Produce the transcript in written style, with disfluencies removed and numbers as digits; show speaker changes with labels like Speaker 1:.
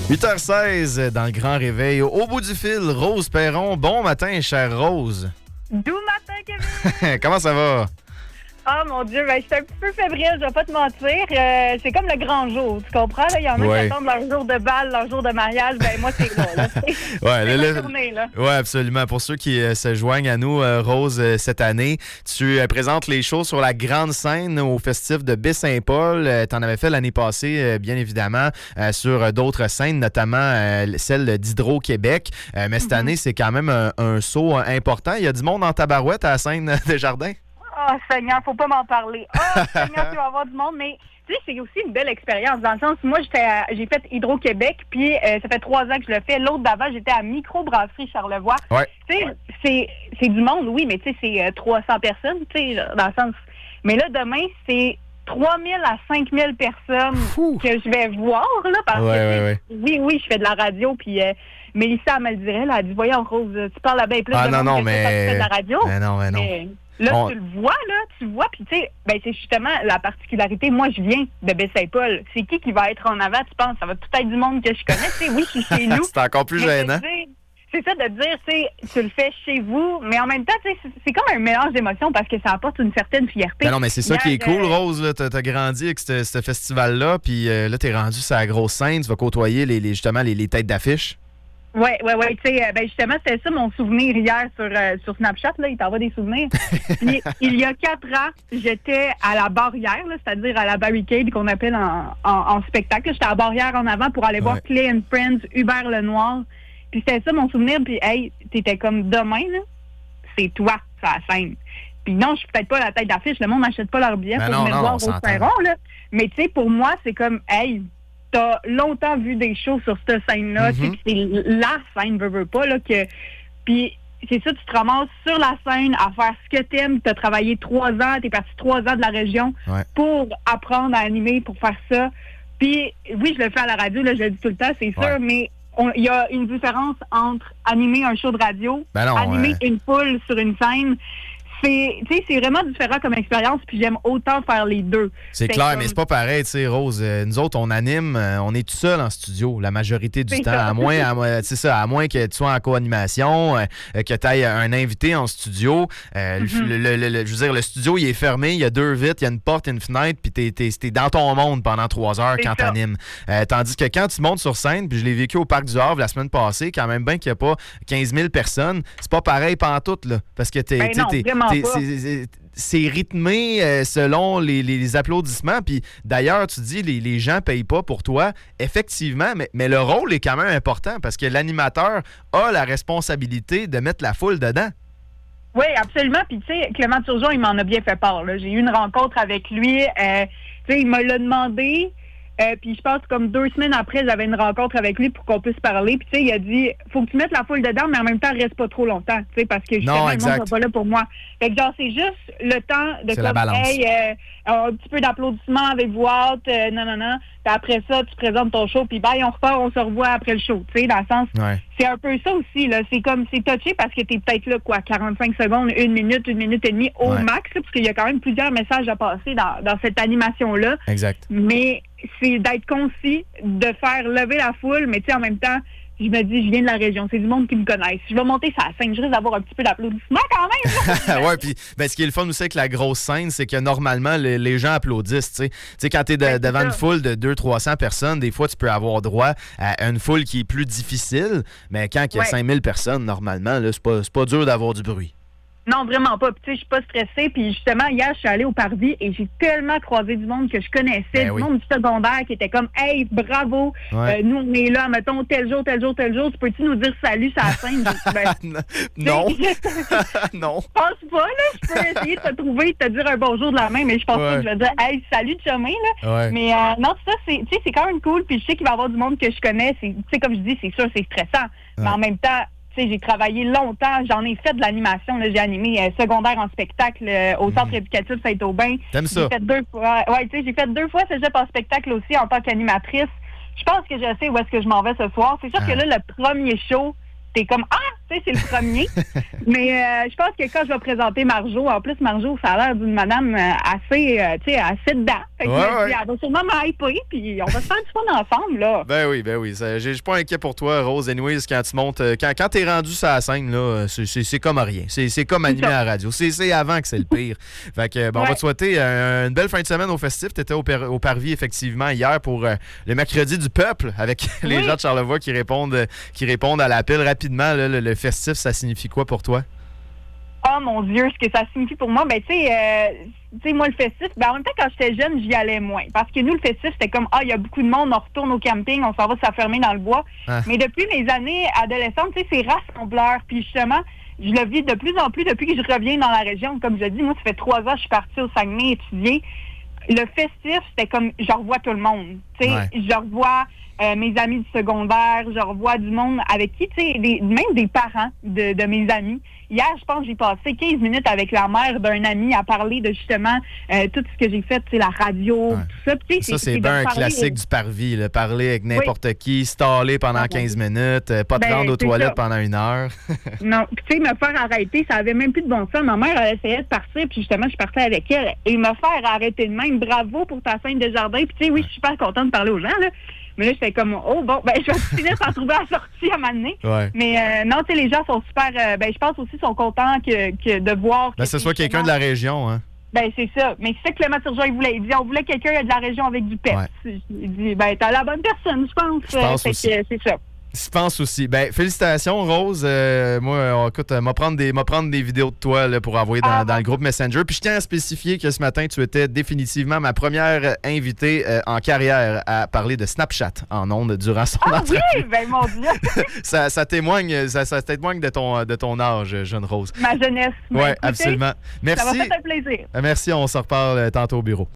Speaker 1: 8h16 dans le Grand Réveil. Au bout du fil, Rose Perron. Bon matin, chère Rose.
Speaker 2: Doux matin, Kevin!
Speaker 1: Comment ça va?
Speaker 2: Oh mon Dieu, je suis un petit peu fébrile, je vais pas te mentir. C'est comme le grand jour, tu comprends? Il y en a qui attendent leur jour de bal, leur jour de mariage. Ben moi, c'est là. C'est la journée, là.
Speaker 1: Oui, absolument. Pour ceux qui se joignent à nous, Rose, cette année, tu présentes les shows sur la grande scène au festif de Baie-Saint-Paul. Tu en avais fait l'année passée, bien évidemment, sur d'autres scènes, notamment celle d'Hydro-Québec. Mais cette année, c'est quand même un saut important. Il y a du monde en tabarouette à la scène des Jardins?
Speaker 2: Oh Seigneur, faut pas m'en parler. Oh Seigneur, tu vas avoir du monde, mais tu sais, c'est aussi une belle expérience dans le sens où moi, j'ai fait Hydro-Québec, puis ça fait 3 ans que je le fais. L'autre d'avant, j'étais à Microbrasserie Charlevoix.
Speaker 1: Ouais.
Speaker 2: Tu sais, c'est du monde, oui, mais tu sais, c'est 300 personnes, tu sais, dans le sens... Mais là, demain, c'est 3000 à 5000 personnes que je vais voir, là, parce que, oui, je fais de la radio, puis... Mélissa, elle me le dirait, là, elle dit, voyons, Rose, tu parles à bien plus de monde que tu fais de la radio.
Speaker 1: Mais non.
Speaker 2: Là, tu le vois, puis tu sais, ben c'est justement la particularité. Moi, je viens de Baie-Saint-Paul. C'est qui va être en avant, tu penses? Ça va tout être du monde que je connais, tu sais, oui, je suis chez nous.
Speaker 1: C'est encore plus gênant.
Speaker 2: C'est ça de dire, tu sais, tu le fais chez vous, mais en même temps, tu sais, c'est comme un mélange d'émotions parce que ça apporte une certaine fierté.
Speaker 1: Ben non, mais c'est ça qui est cool, Rose. T'as grandi avec ce festival-là, puis là, t'es rendu sur la grosse scène, tu vas côtoyer justement les têtes d'affiche.
Speaker 2: Oui, tu sais, ben justement, c'était ça mon souvenir hier sur Snapchat, là, il t'envoie des souvenirs. Puis, il y a 4 ans, j'étais à la barrière, là, c'est-à-dire à la barricade qu'on appelle en spectacle. J'étais à la barrière en avant pour aller voir Clay & Friends, Hubert Lenoir. Puis c'était ça mon souvenir, puis hey, t'étais comme demain, là, c'est toi, sur la scène. Puis non, je suis peut-être pas la tête d'affiche, le monde n'achète pas leur billet pour venir voir au Perron, là. Mais tu sais, pour moi, c'est comme, hey, t'as longtemps vu des shows sur cette scène-là, tu sais, c'est la scène, veux pas, là, que... Puis c'est ça, tu te ramasses sur la scène à faire ce que t'aimes, t'as travaillé 3 ans, t'es parti 3 ans de la région pour apprendre à animer, pour faire ça. Puis oui, je le fais à la radio, là, je le dis tout le temps, c'est sûr, mais il y a une différence entre animer un show de radio, animer une foule sur une scène. C'est vraiment différent comme expérience, puis j'aime autant faire les deux.
Speaker 1: C'est clair, mais c'est pas pareil, tu sais, Rose. Nous autres, on anime, on est tout seul en studio la majorité du temps. À moins que tu sois en co-animation, que tu aies un invité en studio. Je veux dire, le studio, il est fermé, il y a 2 vitres, il y a une porte et une fenêtre, puis t'es dans ton monde pendant 3 heures quand t'animes. Tandis que quand tu montes sur scène, puis je l'ai vécu au Parc du Havre la semaine passée, quand même bien qu'il n'y a pas 15 000 personnes, c'est pas pareil pantoute, là. Parce que c'est rythmé selon les applaudissements. Puis d'ailleurs, tu dis les gens payent pas pour toi. Effectivement, mais le rôle est quand même important parce que l'animateur a la responsabilité de mettre la foule dedans.
Speaker 2: Oui, absolument. Puis tu sais, Clément Turgeon, il m'en a bien fait part, là. J'ai eu une rencontre avec lui. Tu sais, il me l'a demandé. Puis je pense comme 2 semaines après, j'avais une rencontre avec lui pour qu'on puisse parler. Puis tu sais, il a dit, faut que tu mettes la foule dedans, mais en même temps, reste pas trop longtemps, tu sais, parce que justement, le monde n'est pas là pour moi. Fait que genre, c'est juste le temps de comme, un petit peu d'applaudissements avec voix haute, non. Puis après ça, tu présentes ton show, puis bye, on repart, on se revoit après le show, tu sais, dans le sens, c'est un peu ça aussi, là. C'est comme, c'est touché parce que t'es peut-être là, 45 secondes, 1 minute, 1 minute et demie au max, là, parce qu'il y a quand même plusieurs messages à passer dans cette animation-là.
Speaker 1: Exact.
Speaker 2: Mais c'est d'être concis, de faire lever la foule, mais tu sais, en même temps, je me dis, je viens de la région, c'est du monde qui me connaisse. Je vais monter sur la scène, je risque d'avoir un petit peu d'applaudissement quand même.
Speaker 1: Oui, puis ce qui est le fun aussi avec la grosse scène, c'est que normalement, les gens applaudissent, tu sais. Tu sais, quand t'es devant une foule de 200-300 personnes, des fois, tu peux avoir droit à une foule qui est plus difficile, mais quand il y a 5000 personnes, normalement, là, c'est pas dur d'avoir du bruit.
Speaker 2: Non, vraiment pas. Puis, tu sais, je suis pas stressée. Puis, justement, hier, je suis allée au Parvis et j'ai tellement croisé du monde que je connaissais, du monde du secondaire qui était comme, hey, bravo, nous, on est là, mettons, tel jour, tu peux-tu nous dire salut sur la scène?
Speaker 1: Non. Non.
Speaker 2: Je pense pas, là. Je peux essayer de te trouver, de te dire un bonjour de la main, mais je pense pas que je vais dire, hey, salut, chemin, là. Mais, non, ça, c'est quand même cool. Puis, je sais qu'il va y avoir du monde que je connais. Tu sais, comme je dis, c'est sûr, c'est stressant. Mais en même temps, j'ai travaillé longtemps, j'en ai fait de l'animation, là, j'ai animé secondaire en spectacle au centre éducatif Saint-Aubin.
Speaker 1: T'aimes ça?
Speaker 2: J'ai fait 2 fois, j'ai fait 2 fois cégep en spectacle aussi en tant qu'animatrice. Je pense que je sais où est-ce que je m'en vais ce soir. C'est sûr que là, le premier show, t'es comme, Tu sais, c'est le premier. Mais je pense que quand je vais présenter Marjo, en plus, Marjo, ça a l'air d'une madame assez dedans. Fait que elle va sûrement m'hyper, puis on va se faire du fun ensemble, là.
Speaker 1: Ben oui. Je suis pas inquiet pour toi, Rose. Anyways, quand tu montes, quand t'es rendu sur la scène, là, c'est comme rien. C'est comme animé à la radio. C'est avant que c'est le pire. Fait que, on va te souhaiter une belle fin de semaine au festif. T'étais au Parvis, effectivement, hier pour le mercredi du peuple, avec les gens de Charlevoix qui répondent à l'appel rapidement. Là, le festif, ça signifie quoi pour toi?
Speaker 2: Oh mon Dieu, ce que ça signifie pour moi, tu sais, moi, le festif, en même temps, quand j'étais jeune, j'y allais moins. Parce que nous, le festif, c'était comme, il y a beaucoup de monde, on retourne au camping, on s'en va s'affermer dans le bois. Mais depuis mes années adolescentes, tu sais, c'est rassembleur. Puis justement, je le vis de plus en plus depuis que je reviens dans la région. Comme je dis, moi, ça fait 3 ans que je suis partie au Saguenay étudier. Le festif, c'était comme, je revois tout le monde. Tu sais, je revois mes amis du secondaire, je revois du monde avec qui, tu sais, même des parents de mes amis. Hier, je pense que j'ai passé 15 minutes avec la mère d'un ami à parler de justement tout ce que j'ai fait, tu sais, la radio, tout ça. Puis,
Speaker 1: ça, c'est bien un classique du Parvis, là, parler avec n'importe qui, staller pendant 15 minutes, pas te rendre aux toilettes pendant 1 heure.
Speaker 2: Non, puis tu sais, me faire arrêter, ça avait même plus de bon sens. Ma mère, elle essayait de partir, puis justement, je partais avec elle. Et me faire arrêter de même, bravo pour ta scène de jardin. Puis tu sais, oui, je suis super contente de parler aux gens, là. Mais là, j'étais comme, je vais finir par trouver la sortie à m'amener. Mais non, tu sais, les gens sont super, je pense aussi sont contents que de voir que
Speaker 1: ce soit quelqu'un de la région, hein.
Speaker 2: Ben, c'est ça. Mais c'est ça que Clément Turgeon, il voulait. Il dit, on voulait quelqu'un de la région avec du pep. Il dit, t'as la bonne personne, je pense.
Speaker 1: Je pense aussi.
Speaker 2: C'est ça.
Speaker 1: Je pense aussi. Ben, félicitations, Rose. Moi, écoute, m'a prendre des vidéos de toi là, pour envoyer dans le groupe Messenger. Puis je tiens à spécifier que ce matin, tu étais définitivement ma première invitée en carrière à parler de Snapchat en ondes durant son entrevue.
Speaker 2: Oui, ben mon Dieu!
Speaker 1: ça témoigne de ton âge, jeune Rose.
Speaker 2: Ma jeunesse.
Speaker 1: Oui, absolument. Merci.
Speaker 2: Ça m'a fait un plaisir.
Speaker 1: Merci, on se reparle tantôt au bureau.